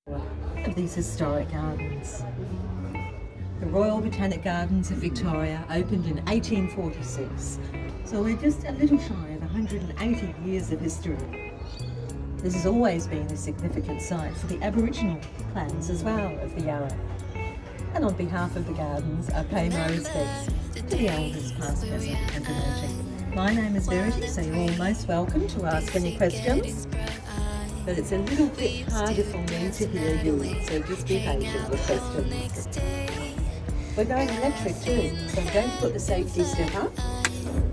Of these historic gardens. The Royal Botanic Gardens of Victoria opened in 1846, so we're just a little shy of 180 years of history. This has always been a significant site for the Aboriginal clans as well of the Yarra. And on behalf of the gardens, I pay my respects to the elders past, present and emerging. My name is Verity, so you're all most welcome to ask any questions. But it's a little bit harder for me to hear you, so just be patient with questions. We're going electric too, so I'm going to put the safety step up.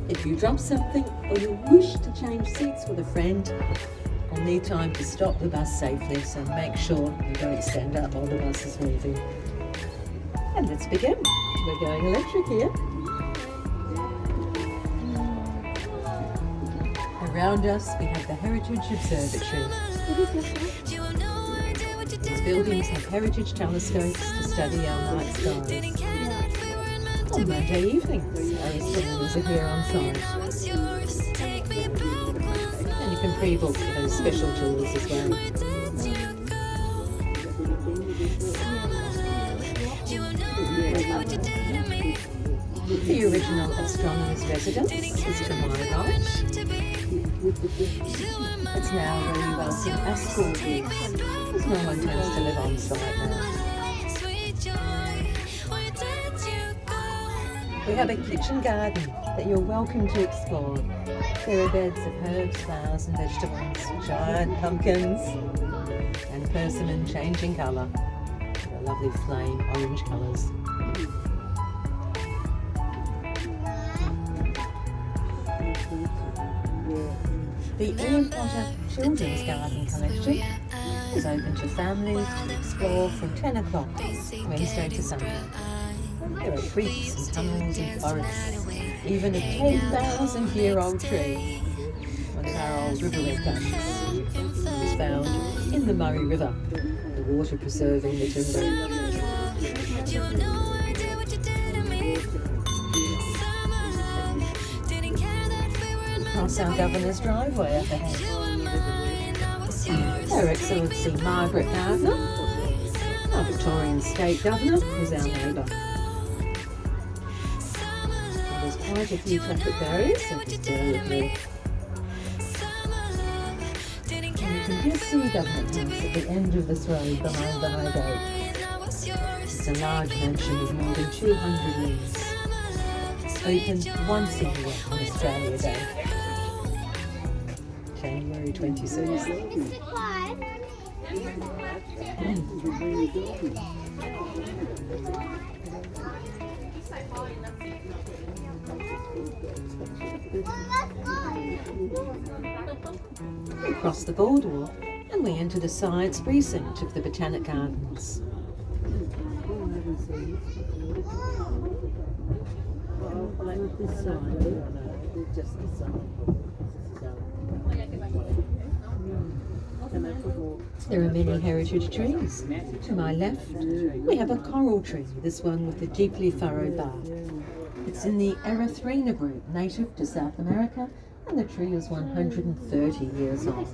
If you drop something or you wish to change seats with a friend, I'll need time to stop the bus safely, so make sure you don't stand up while the bus is moving. And let's begin. We're going electric here. Around us we have the Heritage Observatory. These buildings have heritage telescopes to study our night skies. On Monday evenings, our astronomers are here on site. And you can pre-book for those special tours as well. The original astronomer's residence is to my right. It's now where you welcome our school kids, as no one tends to live on site now. We have a kitchen garden that you're welcome to explore. There are beds of herbs, flowers and vegetables, giant pumpkins and persimmon changing colour. They're lovely flame orange colours. The Ian Potter Children's Garden Collection is open to families to explore from 10 o'clock, Wednesday to Sunday. There are creeks and tunnels and forests, even a 10,000-year-old tree. One of our old riverhead gums was found in the Murray River, the water preserving the timber. Across our Governor's driveway up ahead. Her Excellency Margaret Gardner, our Victorian State Governor, is our neighbour. There's quite a few traffic barriers, so just bear with me. And you can just see Government House at the end of this road behind the high gate. It's a large mansion with more than 200 rooms. Open once a year on Australia Day. January 26th. We cross the boardwalk and we enter the science precinct of the Botanic Gardens. There are many heritage trees. To my left, we have a coral tree, this one with the deeply furrowed bark. It's in the Erythrina group, native to South America, and the tree is 130 years old.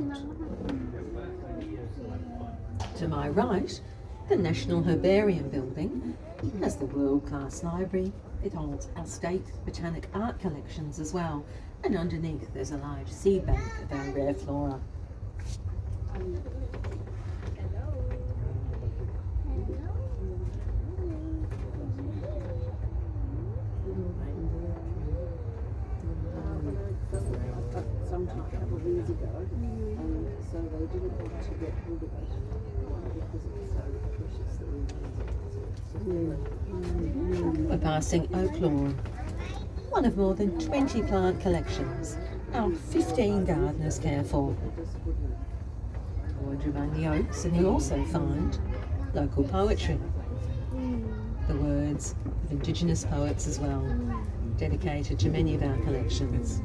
To my right, the National Herbarium building has the world-class library. It holds our state botanic art collections as well, and underneath there's a large seed bank of our rare flora. Sometime a couple of years ago, so they didn't want to get rid of it because it was so precious that we We're passing Oak Lawn, one of more than 20 plant collections our 15 gardeners care for. Wander among the oaks and you'll also find local poetry, the words of Indigenous poets as well, dedicated to many of our collections.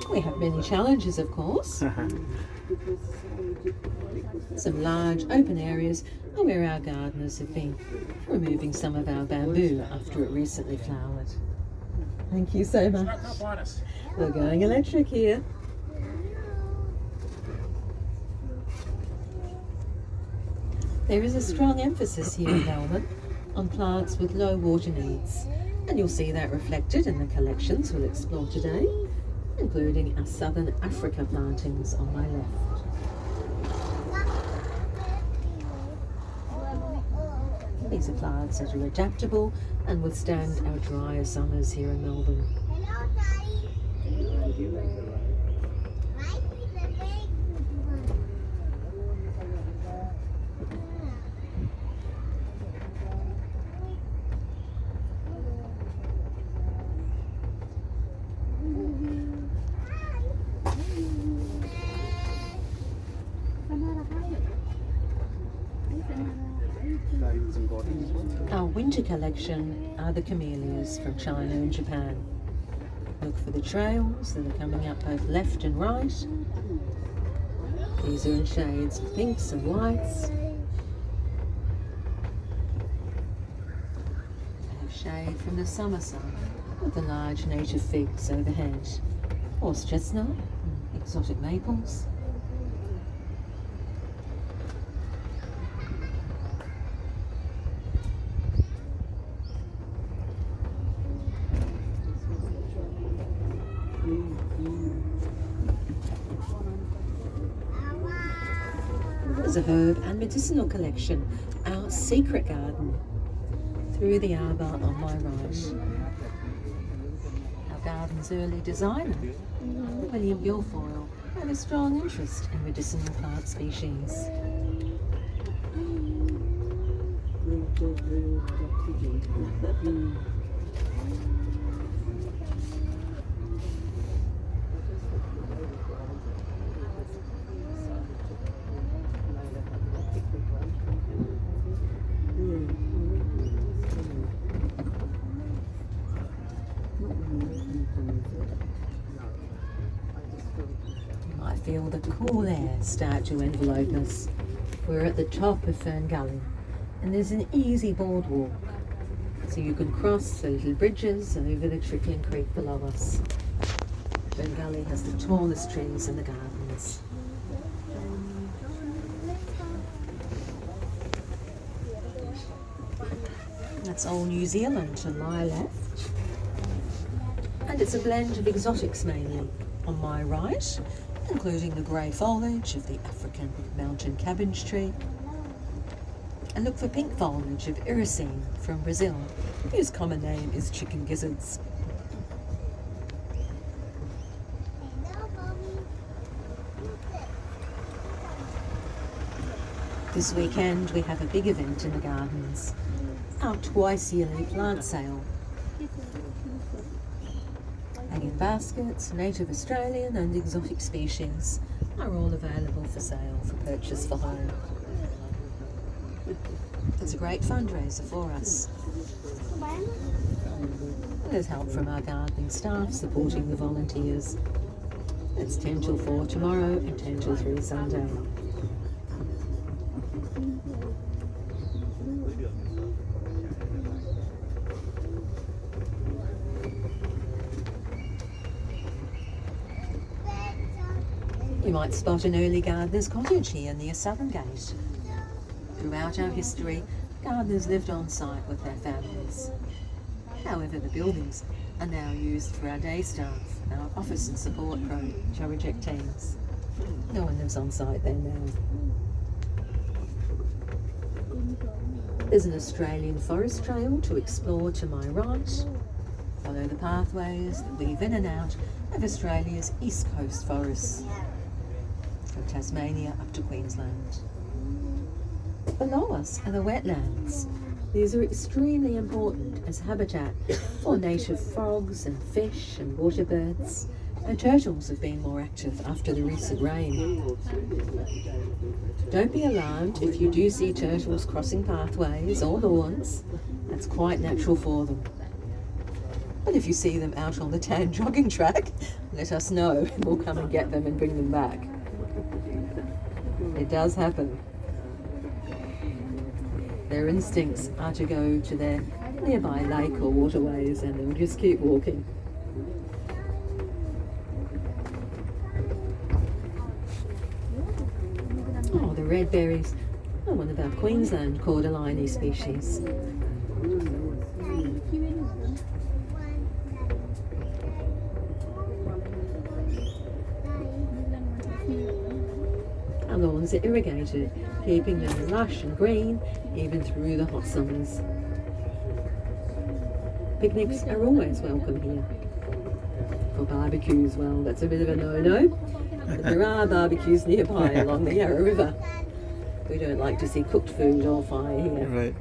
We have many challenges, of course. Some large open areas are where our gardeners have been removing some of our bamboo after it recently flowered. Thank you so much. We're going electric here. There is a strong emphasis here in Melbourne on plants with low water needs, and you'll see that reflected in the collections we'll explore today, including our Southern Africa plantings on my left. These are plants that are adaptable and withstand our drier summers here in Melbourne. Our winter collection are the camellias from China and Japan. Look for the trails that are coming up both left and right. These are in shades of pinks and whites. They have shade from the summer sun with the large native figs overhead. Horse chestnut and exotic maples. There's a herb and medicinal collection, our secret garden, through the arbour on my right. Our garden's early designer, William Guilfoyle, had a strong interest in medicinal plant species. Feel the cool air start to envelope us. We're at the top of Fern Gully and there's an easy boardwalk so you can cross the little bridges over the trickling creek below us. Fern Gully has the tallest trees in the gardens. That's old New Zealand to my left, and it's a blend of exotics mainly on my right, including the grey foliage of the African mountain cabbage tree. And look for pink foliage of iricine from Brazil, whose common name is chicken gizzards. This weekend we have a big event in the gardens, our twice yearly plant sale. Hanging baskets, native Australian and exotic species are all available for sale for purchase for home. It's a great fundraiser for us. There's help from our gardening staff supporting the volunteers. It's 10 till 4 tomorrow and 10 till 3 Sunday. You might spot an early gardener's cottage here near Southern Gate. Throughout our history, gardeners lived on site with their families. However, the buildings are now used for our day staff, our office and support project teams. No one lives on site there now. There's an Australian forest trail to explore to my right. Follow the pathways that weave in and out of Australia's east coast forests, from Tasmania up to Queensland. Below us are the wetlands. These are extremely important as habitat for native frogs and fish and water birds, and turtles have been more active after the recent rain. Don't be alarmed if you do see turtles crossing pathways or lawns. That's quite natural for them. But if you see them out on the tan jogging track, let us know. We'll come and get them and bring them back. It does happen. Their instincts are to go to their nearby lake or waterways, and they'll just keep walking. Oh, the red berries are one of our Queensland cordyline species. Our lawns are irrigated, keeping them lush and green even through the hot summers. Picnics are always welcome here. For barbecues, well, that's a bit of a no-no, but there are barbecues nearby along the Yarra River. We don't like to see cooked food or fire here. Right.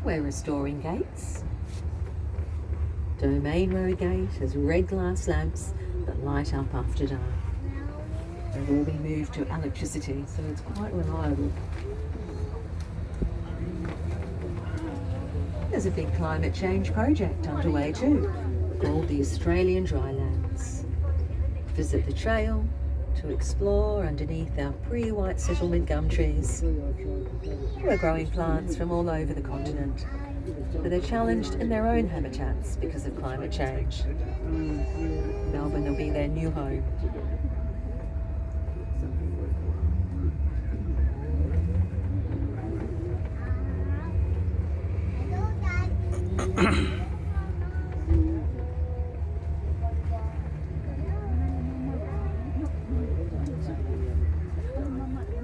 We're restoring gates. Domain Road Gate has red glass lamps that light up after dark. They've all been moved to electricity, so it's quite reliable. There's a big climate change project underway too, called the Australian Drylands. Visit the trail to explore underneath our pre-white settlement gum trees. We're growing plants from all over the continent, but they're challenged in their own habitats because of climate change. Melbourne will be their new home.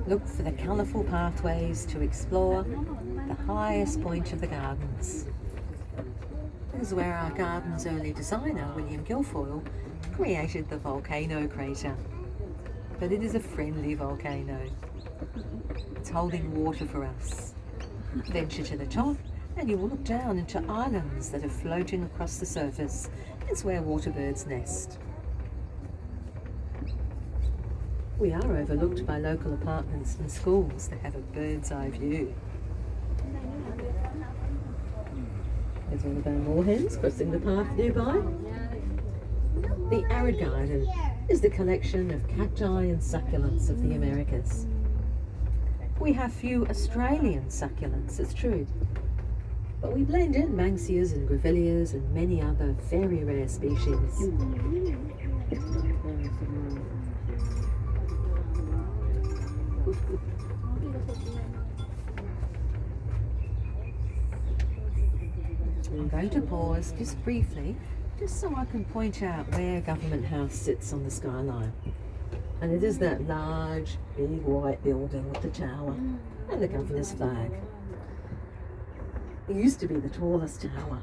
Look for the colourful pathways to explore the highest point of the gardens. This is where our garden's early designer, William Guilfoyle, created the volcano crater. But it is a friendly volcano. It's holding water for us. Venture to the top and you will look down into islands that are floating across the surface. It's where waterbirds nest. We are overlooked by local apartments and schools that have a bird's eye view. There's one of our moorhens crossing the path nearby. The Arid Garden is the collection of cacti and succulents of the Americas. We have few Australian succulents, it's true, but we blend in Manxias and Grevilleas and many other very rare species. I'm going to pause just briefly, just so I can point out where Government House sits on the skyline. And it is that large, big white building with the tower and the Governor's flag. It used to be the tallest tower,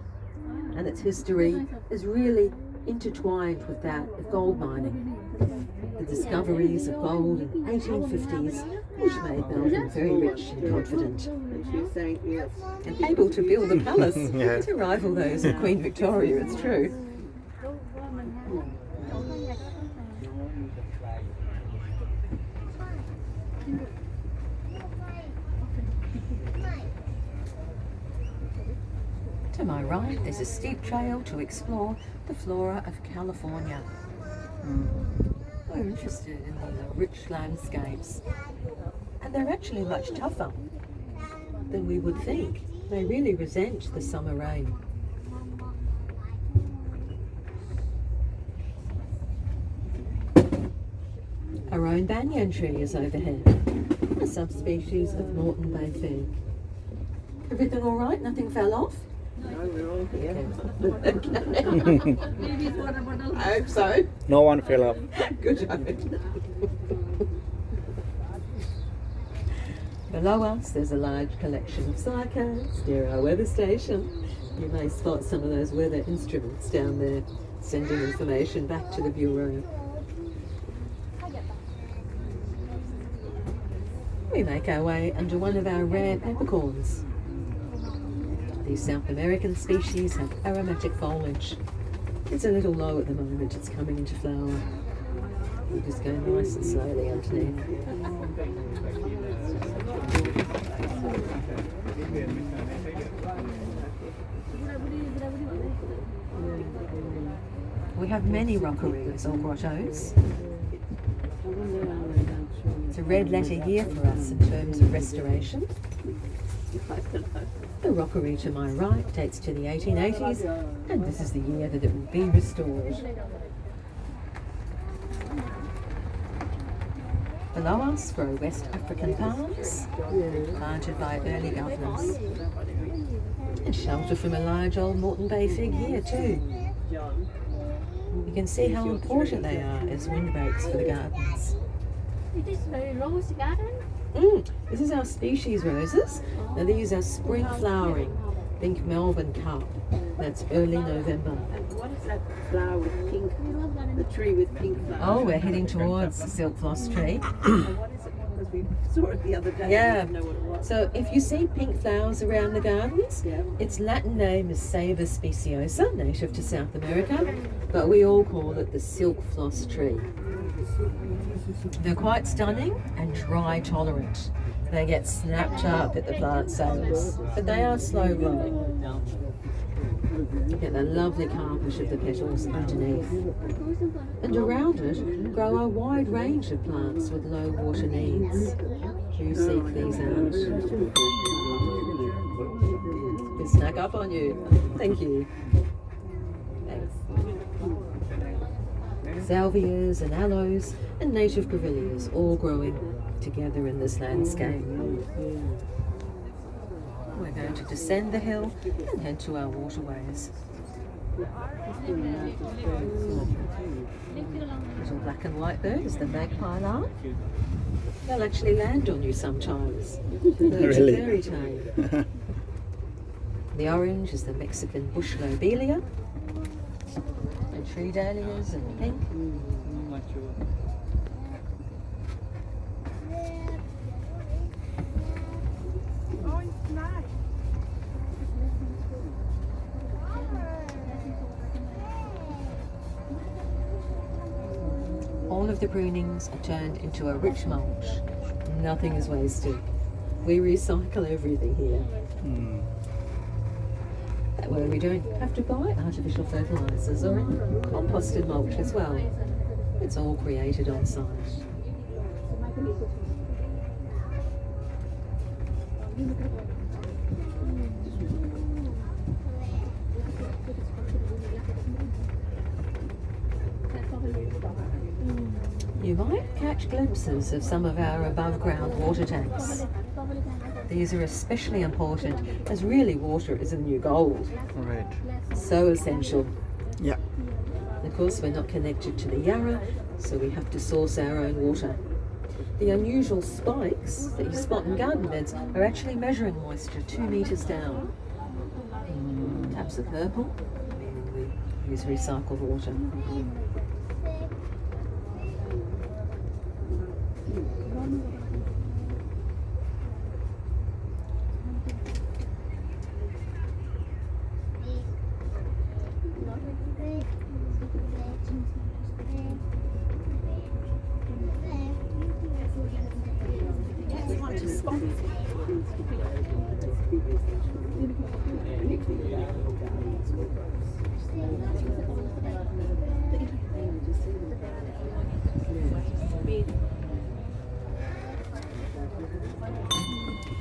and its history is really intertwined with that of gold mining. The discoveries of gold in the 1850s, which made Melbourne very rich and confident, and able to build a palace to rival those of Queen Victoria, it's true. To my right, there's a steep trail to explore the flora of California. We're interested in the rich landscapes, and they're actually much tougher than we would think. They really resent the summer rain. Our own banyan tree is overhead, a subspecies of Moreton Bay fig. Everything all right? Nothing fell off? No, we're all here. Okay. I hope so. No one fell off. Good job. Below us there's a large collection of cycads near our weather station. You may spot some of those weather instruments down there, sending information back to the Bureau. We make our way under one of our rare peppercorns. These South American species have aromatic foliage. It's a little low at the moment, it's coming into flower. We just go nice and slowly underneath. We have many rockeries or grottos. It's a red letter year for us in terms of restoration. The rockery to my right dates to the 1880s, and this is the year that it will be restored. Below us grow West African palms, planted by early governors. And shelter from a large old Moreton Bay fig here too. You can see how important they are as windbreaks for the gardens. It is a rose garden. This is our species roses. Now these are spring flowering, think Melbourne Cup. That's early November. And what is that flower with pink? The tree with pink flowers. Oh, we're heading towards the silk floss tree. And what is it? Because we saw it the other day. Yeah. I didn't know what it was. So if you see pink flowers around the gardens, Yeah. its Latin name is Saba speciosa, native to South America, but we all call it the silk floss tree. They're quite stunning and dry tolerant. They get snapped up at the plant sales, but they are slow growing. You get the lovely carpet of the petals underneath. And around it grow a wide range of plants with low water needs. Do seek these out. They snuck up on you. Thank you. Thanks. Salvias and aloes and native grevilleas all growing together in this landscape. We're going to descend the hill and head to our waterways. Little black and white birds, the magpie lark. They'll actually land on you sometimes. Birds Really? are very tame. The orange is the Mexican bush lobelia. And tree dahlias in the pink. All of the prunings are turned into a rich mulch. Nothing is wasted. We recycle everything here. That way we don't have to buy artificial fertilisers or any composted mulch as well. It's all created on site. You might catch glimpses of some of our above ground water tanks. These are especially important as really water is the new gold. Right. So essential. Yeah. Of course we're not connected to the Yarra, so we have to source our own water. The unusual spikes that you spot in garden beds are actually measuring moisture 2 metres down. Taps of purple, meaning we use recycled water.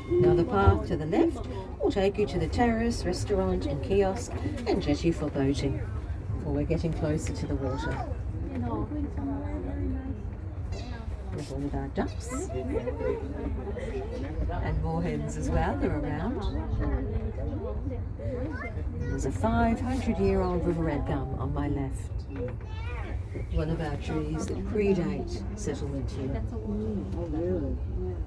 Now the path to the left will take you to the terrace, restaurant and kiosk and jetty for boating, before we're getting closer to the water. There's all of our ducks and moorhens as well, they're around. There's a 500-year-old river red gum on my left. One of our trees that predate settlement here.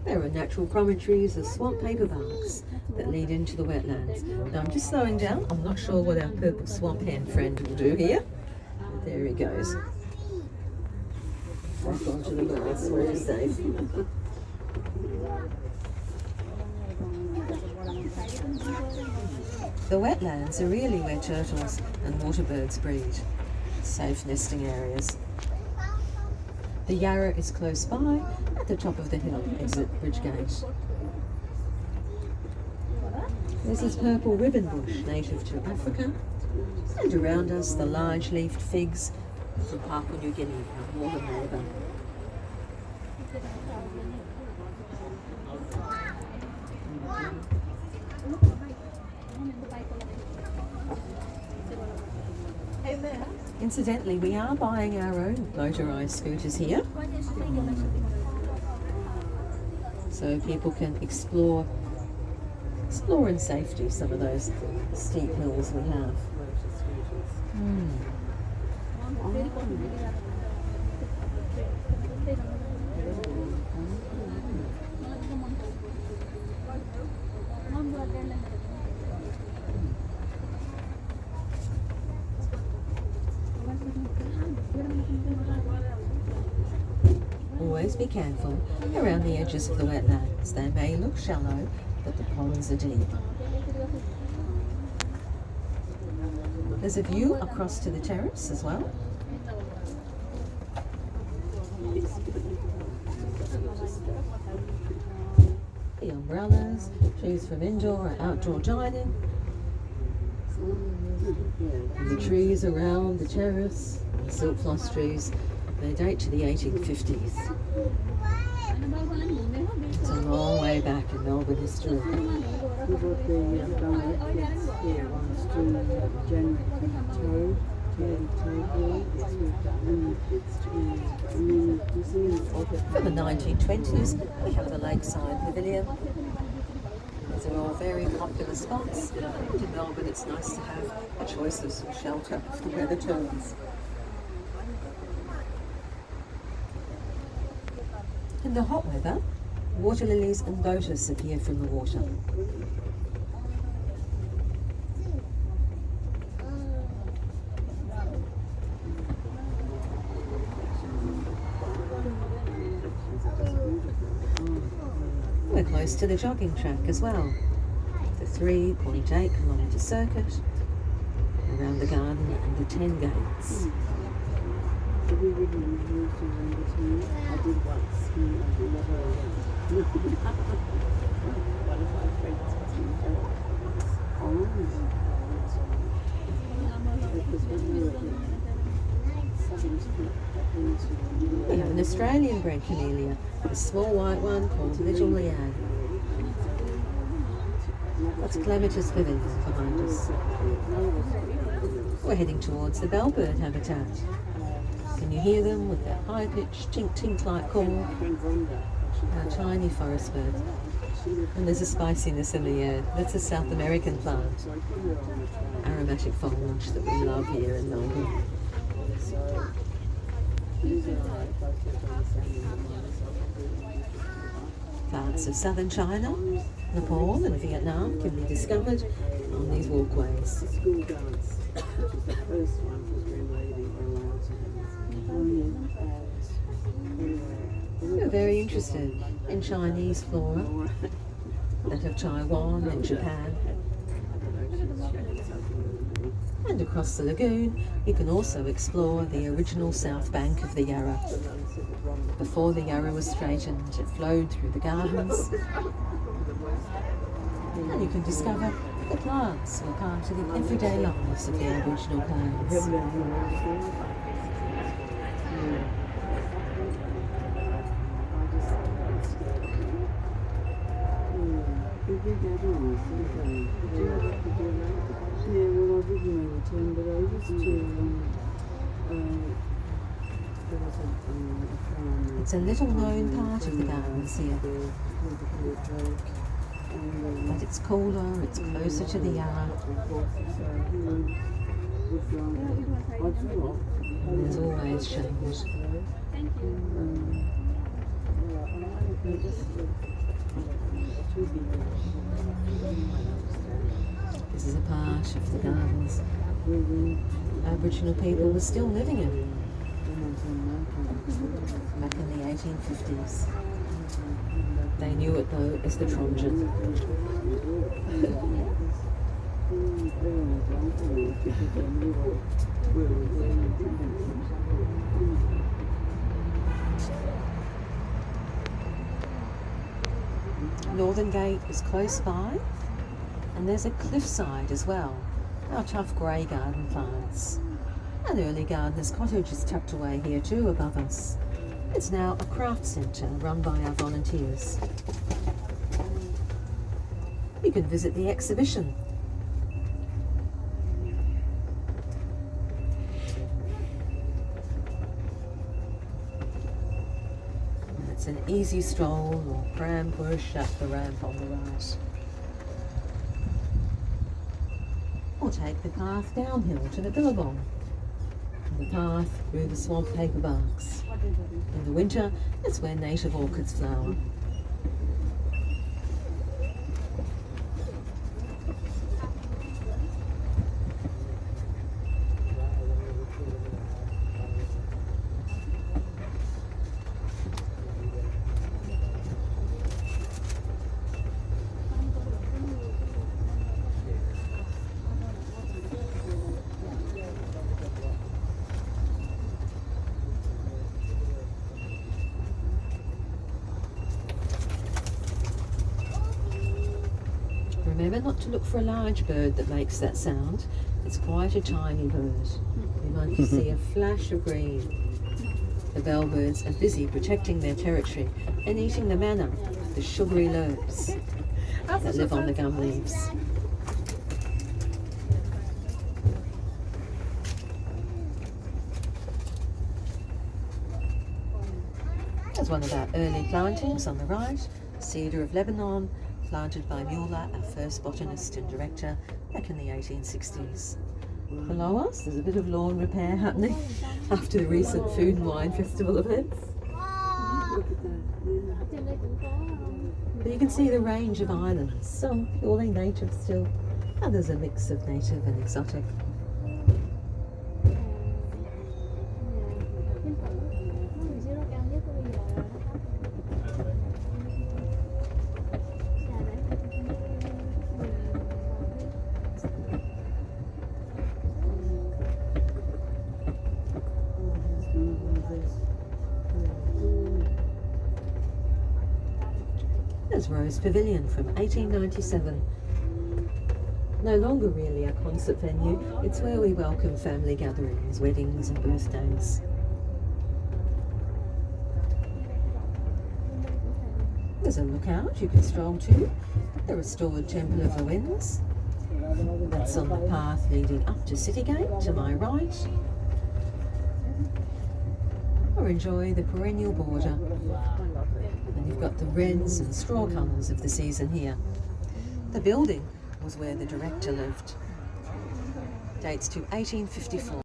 There are natural promontories of swamp paperbarks that lead into the wetlands. Now I'm just slowing down. I'm not sure what our purple swamp hen friend will do here. But there he goes. Back onto the grass where he's safe. The wetlands are really where turtles and water birds breed. safe nesting areas. The Yarra is close by, at the top of the hill, exit Bridge Gate. There's this purple ribbon bush native to Africa, and around us the large-leafed figs from Papua New Guinea, our northern neighbour. Incidentally, we are buying our own motorised scooters here, so people can explore in safety some of those steep hills we have. Always be careful around the edges of the wetlands. They may look shallow, but the ponds are deep. There's a view across to the terrace as well. The umbrellas, choose from indoor or outdoor dining. And the trees around the terrace, the silk floss trees, they date to the 1850s. It's a long way back in Melbourne history. We've got the blankets here on January toe From the 1920s, we have the Lakeside Pavilion. These are all very popular spots. In Melbourne, it's nice to have a choice of some shelter if the weather turns. In the hot weather, water lilies and lotus appear from the water. We're close to the jogging track as well. The 3.8 kilometre circuit around the garden and the 10 gates. Have you ridden with you to Botanical? I did once. I did never one of my friends was in We have an Australian bred camellia, a small white one called Little Leanne. That's Clematis Pavilion behind us. We're heading towards the bellbird habitat. Can you hear them with their high-pitched tink-tink-like call? Our tiny forest bird. And there's a spiciness in the air. That's a South American plant. Aromatic foliage that we love here in Melbourne. Plants of southern China, Nepal and Vietnam can be discovered on these walkways. School dance, which is the first one, was when they were allowed to have. We're very interested in Chinese flora that of Taiwan and Japan. And across the lagoon, you can also explore the original south bank of the Yarra. Before the Yarra was straightened, it flowed through the gardens. And you can discover the plants were part of the everyday lives of the Aboriginal clans. Yeah, well, I didn't make a 10, but I used to, there was a farm. It's a little known part of the gardens here, but it's cooler, it's closer to the Yarra. And there's always change. This is a part of the gardens Aboriginal people were still living in back in the 1850s. They knew it though as the Tronjan. Garden Gate is close by, and there's a cliffside as well. Our tough grey garden plants. An early gardener's cottage is tucked away here too above us. It's now a craft centre run by our volunteers. You can visit the exhibition. It's an easy stroll or pram push up the ramp on the right. Or take the path downhill to the billabong. The path through the swamp paperbarks. In the winter, it's where native orchids flower. Remember not to look for a large bird that makes that sound. It's quite a tiny bird. You might see a flash of green. The bellbirds are busy protecting their territory and eating the manna, the sugary loaves that live on the gum leaves. There's one of our early plantings on the right, cedar of Lebanon, planted by Mueller, our first botanist and director, back in the 1860s. Below us, there's a bit of lawn repair happening after the recent Food and Wine Festival events. But you can see the range of islands, some purely native still, others a mix of native and exotic. There's Rose Pavilion from 1897. No longer really a concert venue, it's where we welcome family gatherings, weddings and birthdays. There's a lookout you can stroll to, the restored Temple of the Winds. That's on the path leading up to City Gate to my right. Or enjoy the perennial border. And you've got the reds and straw colours of the season here. The building was where the director lived. Dates to 1854.